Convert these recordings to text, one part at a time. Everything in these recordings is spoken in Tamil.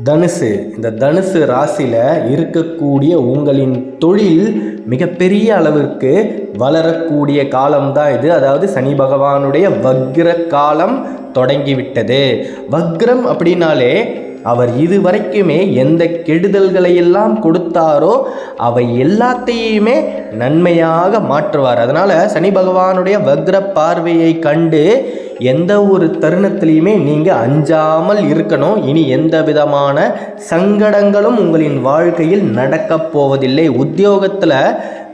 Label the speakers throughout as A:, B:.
A: தனுசு, இந்த தனுசு ராசியில் இருக்கக்கூடிய உங்களின் தொழில் மிகப்பெரிய அளவிற்கு வளரக்கூடிய காலம்தான் இது. அதாவது சனி பகவானுடைய வக்ர காலம் தொடங்கிவிட்டது. வக்ரம் அப்படின்னாலே அவர் இதுவரைக்குமே எந்த கெடுதல்களை எல்லாம் கொடுத்தாரோ அவை எல்லாத்தையுமே நன்மையாக மாற்றுவார். அதனால் சனி பகவானுடைய வக்ர பார்வையை கண்டு எந்த ஒரு தருணத்திலையுமே நீங்கள் அஞ்சாமல் இருக்கணும். இனி எந்த விதமான சங்கடங்களும் உங்களின் வாழ்க்கையில் நடக்கப் போவதில்லை. உத்தியோகத்தில்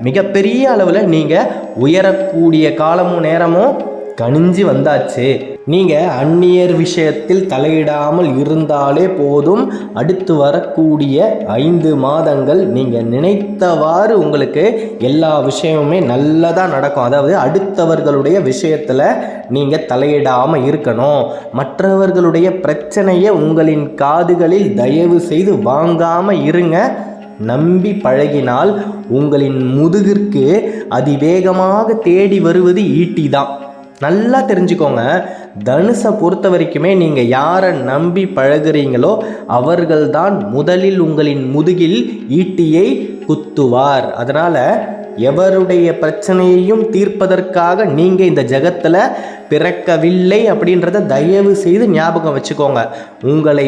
A: மிகப்பெரிய அளவில் நீங்கள் உயரக்கூடிய காலமும் நேரமும் கணிஞ்சு வந்தாச்சு. நீங்கள் அந்நியர் விஷயத்தில் தலையிடாமல் இருந்தாலே போதும். அடுத்து வரக்கூடிய 5 மாதங்கள் நீங்கள் நினைத்தவாறு உங்களுக்கு எல்லா விஷயமுமே நல்லதாக நடக்கும். அதாவது அடுத்தவர்களுடைய விஷயத்தில் நீங்கள் தலையிடாமல் இருக்கணும். மற்றவர்களுடைய பிரச்சனையை உங்களின் காதுகளில் தயவு செய்து வாங்காமல் இருங்க. நம்பி பழகினால் உங்களின் முதுகிற்கு அதிவேகமாக தேடி வருவது ஈட்டி தான். நல்லா தெரிஞ்சுக்கோங்க. தனுசை பொறுத்த வரைக்குமே நீங்கள் யாரை நம்பி பழகுறீங்களோ அவர்கள்தான் முதலில் உங்களின் முதுகில் ஈட்டியை குத்துவார். அதனால் எவருடைய பிரச்சனையையும் தீர்ப்பதற்காக நீங்கள் இந்த ஜகத்தில் பிறக்கவில்லை அப்படின்றத தயவு செய்து ஞாபகம் வச்சுக்கோங்க. உங்களை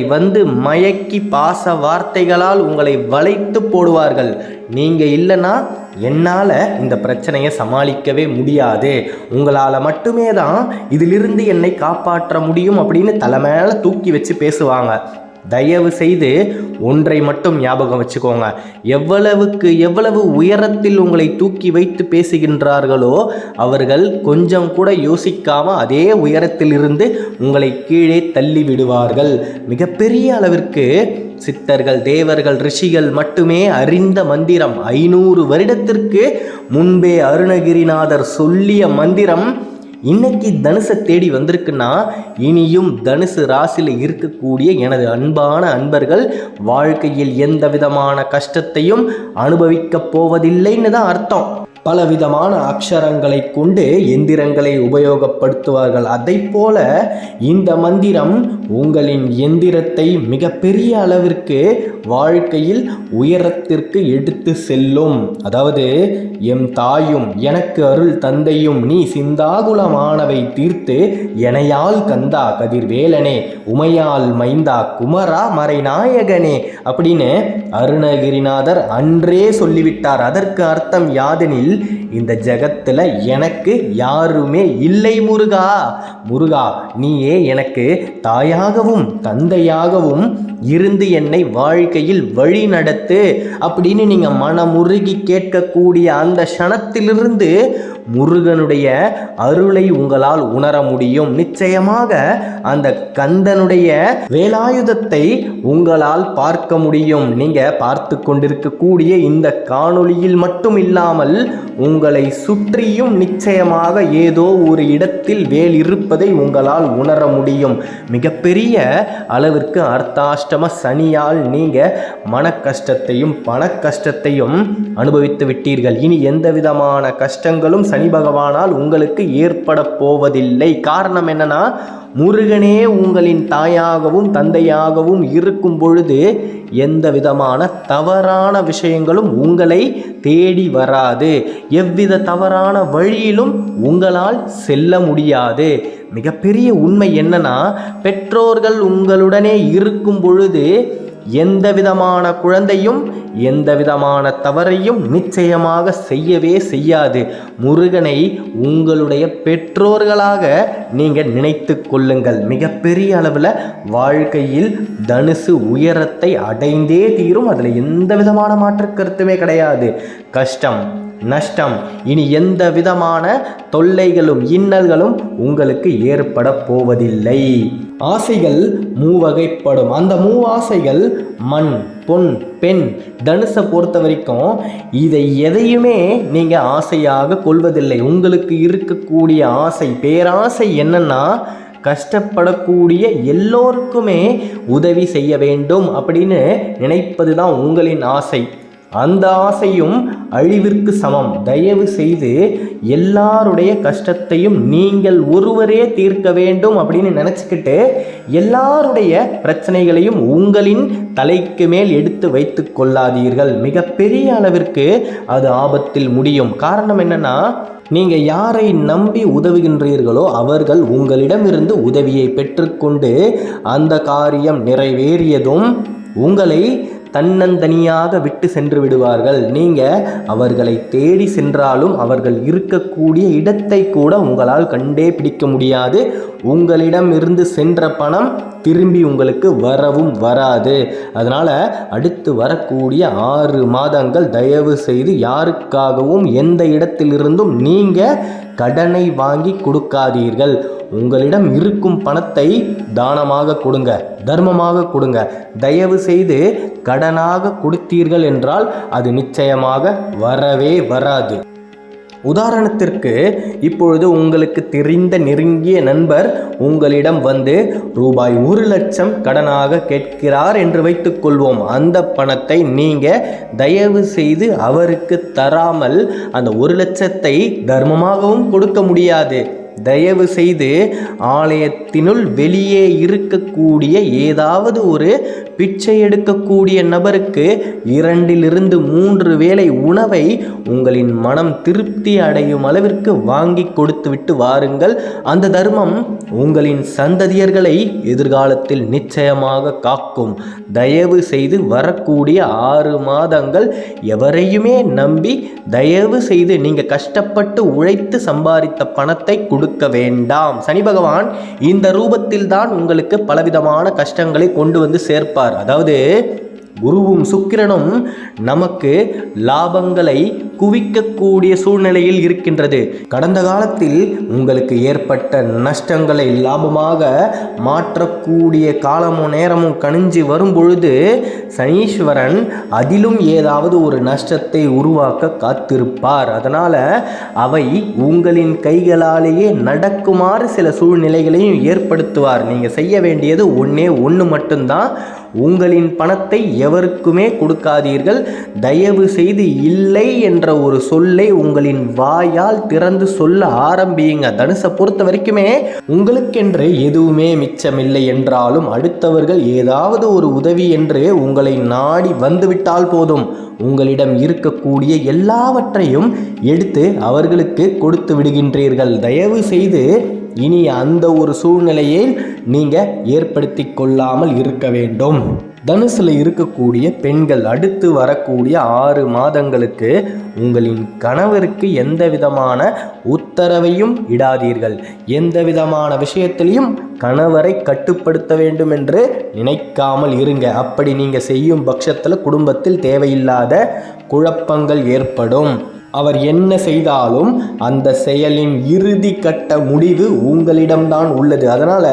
A: மயக்கி பாச வார்த்தைகளால் உங்களை வளைத்து போடுவார்கள். நீங்கள் இல்லைன்னா என்னால் இந்த பிரச்சனையை சமாளிக்கவே முடியாது, உங்களால் மட்டுமே தான் இதிலிருந்து என்னை காப்பாற்ற முடியும் அப்படின்னு தலை மேலே தூக்கி வச்சு பேசுவாங்க. தயவு செய்து ஒன்றை மட்டும் ஞாபகம் வச்சுக்கோங்க. எவ்வளவு உயரத்தில் உங்களை தூக்கி வைத்து பேசுகின்றார்களோ அவர்கள் கொஞ்சம் கூட யோசிக்காமல் அதே உயரத்தில் இருந்து உங்களை கீழே தள்ளி விடுவார்கள். மிகப்பெரிய அளவிற்கு சித்தர்கள், தேவர்கள், ரிஷிகள் மட்டுமே அறிந்த மந்திரம். 500 வருடத்திற்கு முன்பே அருணகிரிநாதர் சொல்லிய மந்திரம் இன்னைக்கு தனுசை தேடி வந்திருக்குன்னா இனியும் தனுசு ராசியில் இருக்கக்கூடிய எனது அன்பான அன்பர்கள் வாழ்க்கையில் எந்த விதமான கஷ்டத்தையும் அனுபவிக்கப் போவதில்லைன்னு தான் அர்த்தம். பலவிதமான அக்ஷரங்களை கொண்டு எந்திரங்களை உபயோகப்படுத்துவார்கள். அதை போல இந்த மந்திரம் உங்களின் எந்திரத்தை மிகப்பெரிய அளவிற்கு வாழ்க்கையில் உயரத்திற்கு எடுத்து செல்லும். அதாவது எம் தாயும் எனக்கு அருள் தந்தையும் நீ சிந்தாகுலமானவை தீர்த்து எனையால் கந்தா கதிர்வேலனே உமையால் மைந்தா குமரா மறைநாயகனே அப்படின்னு அருணகிரிநாதர் அன்றே சொல்லிவிட்டார். அதற்கு அர்த்தம் யாதெனில் இந்த ஜகத்தில் எனக்கு யாருமே இல்லை முருகா. முருகா நீயே எனக்கு தாயாகவும் தந்தையாகவும் இருந்து என்னை வாழ்க்கையில் வழி நடத்து அப்படின்னு நீங்கள் மனமுருகி கேட்கக்கூடிய அந்த க்ஷணத்திலிருந்து முருகனுடைய அருளை உங்களால் உணர முடியும். நிச்சயமாக அந்த கந்தனுடைய வேலாயுதத்தை உங்களால் பார்க்க முடியும். நீங்கள் பார்த்து கொண்டிருக்கக்கூடிய இந்த காணொளியில் மட்டும் இல்லாமல் உங்களை சுற்றியும் நிச்சயமாக ஏதோ ஒரு இடத்தில் வேல் இருப்பதை உங்களால் உணர முடியும். மிகப்பெரிய அளவிற்கு அர்த்தாஷ்டம சனியால் நீங்கள் மன கஷ்டத்தையும் பண கஷ்டத்தையும் அனுபவித்து விட்டீர்கள். இனி எந்த விதமான கஷ்டங்களும் சனி பகவானால் உங்களுக்கு ஏற்பட போவதில்லை. காரணம் என்னன்னா, முருகனே உங்களின் தாயாகவும் தந்தையாகவும் இருக்கும் பொழுது எந்த விதமான தவறான விஷயங்களும் உங்களை தேடி வராது. எவ்வித தவறான வழியிலும் உங்களால் செல்ல முடியாது. மிகப்பெரிய உண்மை என்னன்னா, பெற்றோர்கள் உங்களுடனே இருக்கும் பொழுது எந்த விதமான குழந்தையும் எந்த விதமான தவறையும் நிச்சயமாக செய்யவே செய்யாது. முருகனை உங்களுடைய பெற்றோர்களாக நீங்கள் நினைத்து கொள்ளுங்கள். மிகப்பெரிய அளவில் வாழ்க்கையில் தனுசு உயரத்தை அடைந்தே தீரும். அதில் எந்த விதமான மாற்று கருத்துமே கிடையாது. கஷ்டம் நஷ்டம் இனி எந்த விதமான தொல்லைகளும் இன்னல்களும் உங்களுக்கு ஏற்பட போவதில்லை. ஆசைகள் மூவகைப்படும். அந்த மூவாசைகள் மண், பொன், பெண். தனுசை பொறுத்த வரைக்கும் இதை எதையுமே நீங்கள் ஆசையாக கொள்வதில்லை. உங்களுக்கு இருக்கக்கூடிய ஆசை, பேராசை என்னன்னா, கஷ்டப்படக்கூடிய எல்லோருக்குமே உதவி செய்ய வேண்டும் அப்படின்னு நினைப்பது தான் உங்களின் ஆசை. அந்த ஆசையும் அழிவிற்கு சமம். தயவு செய்து எல்லாருடைய கஷ்டத்தையும் நீங்கள் ஒருவரே தீர்க்க வேண்டும் அப்படின்னு நினச்சிக்கிட்டு எல்லாருடைய பிரச்சனைகளையும் உங்களின் தலைக்கு மேல் எடுத்து வைத்து கொள்ளாதீர்கள். மிகப்பெரிய அளவிற்கு அது ஆபத்தில் முடியும். காரணம் என்னன்னா, நீங்கள் யாரை நம்பி உதவுகின்றீர்களோ அவர்கள் உங்களிடமிருந்து உதவியை பெற்றுக்கொண்டு அந்த காரியம் நிறைவேறியதும் உங்களை தன்னந்தனியாக விட்டு சென்று விடுவார்கள். நீங்கள் அவர்களை தேடி சென்றாலும் அவர்கள் இருக்கக்கூடிய இடத்தை கூட உங்களால் கண்டே பிடிக்க முடியாது. உங்களிடம் இருந்து சென்ற பணம் திரும்பி உங்களுக்கு வரவும் வராது. அதனால் அடுத்து வரக்கூடிய 6 மாதங்கள் தயவு செய்து யாருக்காகவும் எந்த இடத்திலிருந்தும் நீங்கள் கடனை வாங்கி கொடுக்காதீர்கள். உங்களிடம் இருக்கும் பணத்தை தானமாக கொடுங்க, தர்மமாக கொடுங்க. தயவு செய்து கடனாக கொடுத்தீர்கள் என்றால் அது நிச்சயமாக வரவே வராது. உதாரணத்திற்கு, இப்பொழுது உங்களுக்கு தெரிந்த நெருங்கிய நண்பர் உங்களிடம் வந்து ரூபாய் 1 லட்சம் கடனாக கேட்கிறார் என்று வைத்துக் கொள்வோம். அந்த பணத்தை நீங்கள் தயவு செய்து அவருக்கு தராமல் அந்த 1 லட்சத்தை தர்மமாகவும் கொடுக்க முடியாது. தயவு செய்து ஆலயத்தினுள் வெளியே இருக்கக்கூடிய ஏதாவது ஒரு பிச்சை எடுக்கக்கூடிய நபருக்கு 2 to 3 வேளை உணவை உங்களின் மனம் திருப்தி அடையும் அளவிற்கு வாங்கி கொடுத்து விட்டு வாருங்கள். அந்த தர்மம் உங்களின் சந்ததியர்களை எதிர்காலத்தில் நிச்சயமாக காக்கும். தயவு செய்து வரக்கூடிய 6 மாதங்கள் எவரையுமே நம்பி தயவு செய்து நீங்கள் கஷ்டப்பட்டு உழைத்து சம்பாதித்த பணத்தை கொடுக்க வேண்டாம். சனி பகவான் இந்த ரூபத்தில் தான் உங்களுக்கு பலவிதமான கஷ்டங்களை கொண்டு வந்து சேர்ப்பார். அதாவது குருவும் சுக்கிரனும் நமக்கு லாபங்களை குவிக்கக்கூடிய சூழ்நிலையில் இருக்கின்றது. கடந்த காலத்தில் உங்களுக்கு ஏற்பட்ட நஷ்டங்களை லாபமாக மாற்றக்கூடிய காலமும் நேரமும் கணிஞ்சு வரும் பொழுது சனீஸ்வரன் அதிலும் ஏதாவது ஒரு நஷ்டத்தை உருவாக்க காத்திருப்பார். அதனால் அவை உங்களின் கைகளாலேயே நடக்குமாறு சில சூழ்நிலைகளையும் ஏற்படுத்துவார். நீங்கள் செய்ய வேண்டியது ஒன்று மட்டும்தான். உங்களின் பணத்தை எவருக்குமே கொடுக்காதீர்கள். தயவு செய்து இல்லை என்ற ஒரு சொல்லை உங்களின் வாயால் திறந்து சொல்ல ஆரம்பியுங்க. தனுசை பொறுத்த வரைக்குமே உங்களுக்கென்று எதுவுமே மிச்சமில்லை என்றாலும் அடுத்தவர்கள் ஏதாவது ஒரு உதவி என்று உங்களை நாடி வந்துவிட்டால் போதும். உங்களிடம் இருக்கக்கூடிய எல்லாவற்றையும் எடுத்து அவர்களுக்கு கொடுத்து விடுகின்றீர்கள். தயவு செய்து இனி அந்த ஒரு சூழ்நிலையை நீங்கள் ஏற்படுத்தி கொள்ளாமல் இருக்க வேண்டும். தனுசில் இருக்கக்கூடிய பெண்கள் அடுத்து வரக்கூடிய 6 மாதங்களுக்கு உங்களின் கணவருக்கு எந்த விதமான உத்தரவையும் இடாதீர்கள். எந்த விதமான விஷயத்திலையும் கணவரை கட்டுப்படுத்த வேண்டும் என்று நினைக்காமல் இருங்க. அப்படி நீங்கள் செய்யும் பட்சத்தில் குடும்பத்தில் தேவையில்லாத குழப்பங்கள் ஏற்படும். அவர் என்ன செய்தாலும் அந்த செயலின் இறுதி கட்ட முடிவு உங்களிடம்தான் உள்ளது. அதனால்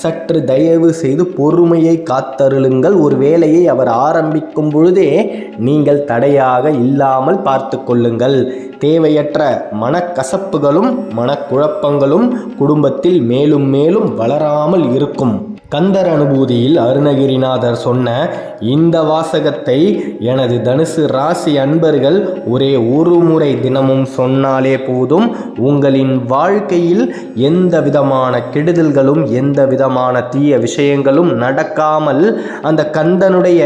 A: சற்று தயவு செய்து பொறுமையை காத்தருளுங்கள். ஒரு வேலையை அவர் ஆரம்பிக்கும் பொழுதே நீங்கள் தடையாக இல்லாமல் பார்த்து கொள்ளுங்கள். தேவையற்ற மனக்கசப்புகளும் மனக்குழப்பங்களும் குடும்பத்தில் மேலும் மேலும் வளராமல் இருக்கும். கந்தர் அனுபூதியில் அருணகிரிநாதர் சொன்ன இந்த வாசகத்தை எனது தனுசு ராசி அன்பர்கள் ஒரே ஒரு முறை தினமும் சொன்னாலே போதும். உங்களின் வாழ்க்கையில் எந்த விதமான கெடுதல்களும் எந்த விதமான தீய விஷயங்களும் நடக்காமல் அந்த கந்தனுடைய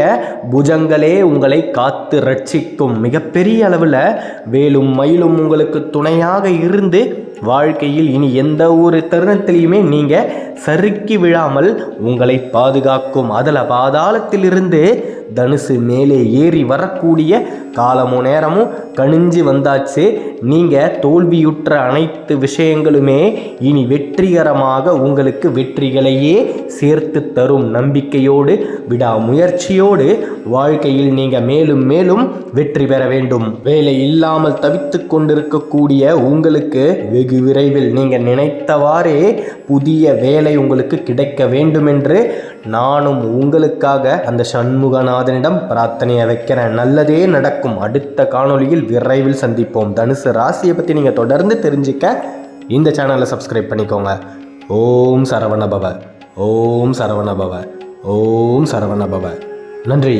A: புஜங்களே உங்களை காத்து ரட்சிக்கும். மிகப்பெரிய அளவில் வேலும் மயிலும் உங்களுக்கு துணையாக இருந்து வாழ்க்கையில் இனி எந்த ஒரு தருணத்திலையுமே நீங்கள் சறுக்கி விழாமல் உங்களை பாதுகாக்கும். அதில் பாதாளத்திலிருந்து தனுசு மேலே ஏறி வரக்கூடிய காலமும் நேரமும் கணிஞ்சு வந்தாச்சு. நீங்கள் தோல்வியுற்ற அனைத்து விஷயங்களுமே இனி வெற்றிகரமாக உங்களுக்கு வெற்றிகளையே சேர்த்து தரும். நம்பிக்கையோடு விடாமுயற்சியோடு வாழ்க்கையில் நீங்கள் மேலும் மேலும் வெற்றி பெற வேண்டும். வேலை இல்லாமல் தவித்து கொண்டிருக்கக்கூடிய உங்களுக்கு வெகு விரைவில் நீங்கள் நினைத்தவாறே புதிய வேலை உங்களுக்கு கிடைக்க வேண்டும் என்று நானும் உங்களுக்காக அந்த சண்முகநாதனிடம் பிரார்த்தனையை வைக்கிறேன். நல்லதே நடக்கும். அடுத்த காணொளியில் விரைவில் சந்திப்போம். தனுசு ராசியை பற்றி நீங்கள் தொடர்ந்து தெரிஞ்சுக்க இந்த சேனலை சப்ஸ்கிரைப் பண்ணிக்கோங்க. ஓம் சரவணபவ, ஓம் சரவணபவ, ஓம் சரவணபவ. நன்றி.